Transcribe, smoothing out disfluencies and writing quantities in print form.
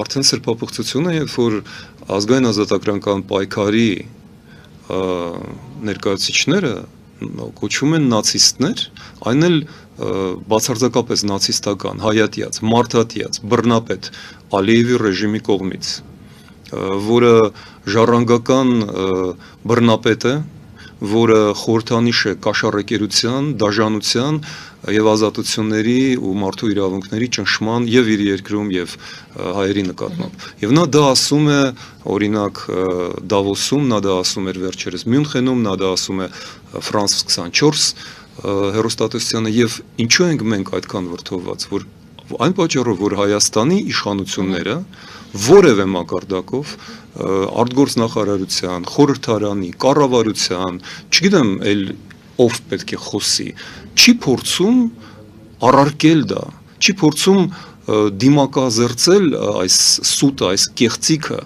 Արդեն սրբապղծություն է, երբ որ ազգային ազատագրական պայքարի ներկայացուցիչները կոչվում են նացիստներ, այն էլ բացարձակապես նացիստական, հայատյաց, մարդատյաց, բռնապետ Ալիևի ռեժիմի կողմից, որը ժառանգական բռնապետ է, որը խորհրդանիշ է կաշառակերության, դաժանության եւ ազատությունների ու մարդու իրավունքների ճնշման եւ իր երկրում եւ հայերի նկատմամբ։ Եվ նա դա ասում է, օրինակ Դավոսում, նա դա ասում էր վերջերս Մյունխենում, նա դա ասում է France 24 հեռուստատեսությանը եւ ինչու ենք մենք այդքան վրդովված, որ այն պատճառով, որ Հայաստանի իշխանությունները որևէ մակարդակով արտգործնախարարության, խորհրդարանի, կառավարության, չգիտեմ, ով պետք է խոսի, չի փորձում առարկել դա, չի փորձում դիմակազերծել այս սուտը, այս կեղծիքը,